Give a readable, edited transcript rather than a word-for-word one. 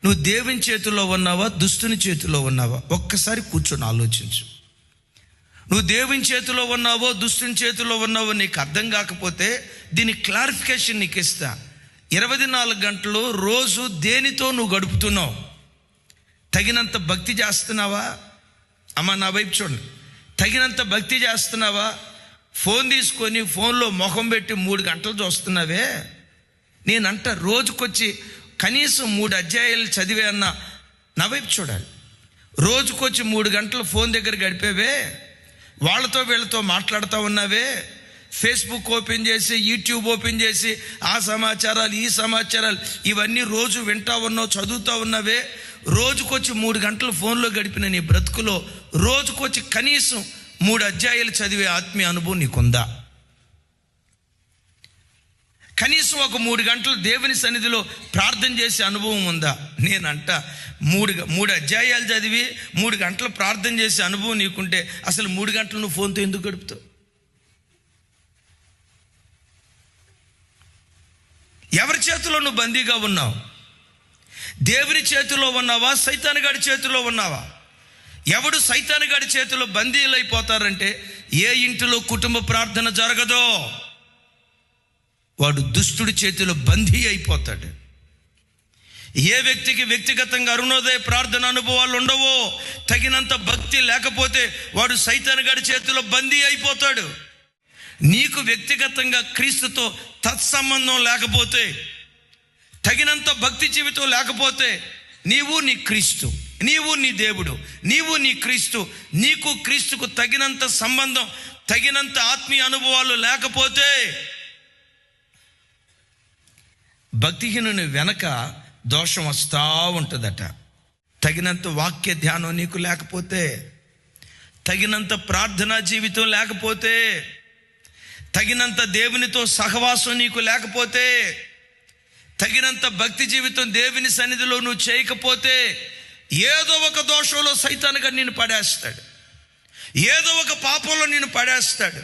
నువ్వు దేవుని చేతిలో ఉన్నావా, దుష్టుని చేతిలో ఉన్నావా? ఒక్కసారి కూర్చొని ఆలోచించు. నువ్వు దేవుని చేతిలో ఉన్నావో దుష్టుని చేతిలో ఉన్నావో నీకు అర్థం కాకపోతే దీని క్లారిఫికేషన్ నీకు ఇస్తా. 24 గంటలు రోజు దేనితో నువ్వు గడుపుతున్నావు? తగినంత భక్తి చేస్తున్నావా? అమ్మ నా వైపు చూడండి. తగినంత భక్తి చేస్తున్నావా? ఫోన్ తీసుకొని ఫోన్లో ముఖం పెట్టి 3 గంటలు చూస్తున్నావే. నేనంట రోజుకొచ్చి కనీసం 3 అధ్యాయాలు చదివే అన్న నా వైపు చూడాలి. రోజుకొచ్చి 3 గంటలు ఫోన్ దగ్గర గడిపేవే, వాళ్ళతో వీళ్ళతో మాట్లాడుతూ ఉన్నావే, ఫేస్బుక్ ఓపెన్ చేసి యూట్యూబ్ ఓపెన్ చేసి ఆ సమాచారాలు ఈ సమాచారాలు ఇవన్నీ రోజు వింటా ఉన్నావు, చదువుతూ ఉన్నావే. రోజుకొచ్చి 3 గంటలు ఫోన్లో గడిపిన నీ బ్రతుకులో రోజుకొచ్చి కనీసం 3 అధ్యాయాలు చదివే ఆత్మీయ అనుభవం నీకుందా? కనీసం ఒక 3 గంటలు దేవుని సన్నిధిలో ప్రార్థన చేసే అనుభవం ఉందా? నేనంట 3 అధ్యాయాలు చదివి 3 గంటలు ప్రార్థన చేసే అనుభవం నీకుంటే అసలు 3 గంటలు నువ్వు ఫోన్తో ఎందుకు గడుపుతావు? ఎవరి చేతిలో నువ్వు బందీగా ఉన్నావు? దేవుని చేతిలో ఉన్నావా, సైతానుగాడి చేతిలో ఉన్నావా? ఎవడు సైతానుగాడి చేతిలో బందీలు అయిపోతారంటే, ఏ ఇంటిలో కుటుంబ ప్రార్థన జరగదో వాడు దుష్టుడి చేతిలో బందీ అయిపోతాడు. ఏ వ్యక్తికి వ్యక్తిగతంగా అరుణోదయ ప్రార్థన అనుభవాలు ఉండవో, తగినంత భక్తి లేకపోతే వాడు సైతానుగాడి చేతిలో బందీ అయిపోతాడు. నీకు వ్యక్తిగతంగా క్రీస్తుతో తత్సంబంధం లేకపోతే, తగినంత భక్తి జీవితం లేకపోతే, నీవు నీ క్రీస్తు, నీవు నీ దేవుడు, నీవు నీ క్రీస్తు, నీకు క్రీస్తుకు తగినంత సంబంధం, తగినంత ఆత్మీయ అనుభవాలు లేకపోతే భక్తిహీనుని వెనక దోషం వస్తూ ఉంటుందట. తగినంత వాక్య ధ్యానం నీకు లేకపోతే, తగినంత ప్రార్థనా జీవితం లేకపోతే, తగినంత దేవునితో సహవాసం నీకు లేకపోతే, తగినంత భక్తి జీవితం దేవుని సన్నిధిలో నువ్వు చేయకపోతే, ఏదో ఒక దోషంలో సైతానుగా నిన్ను పడేస్తాడు, ఏదో ఒక పాపంలో నిన్ను పడేస్తాడు.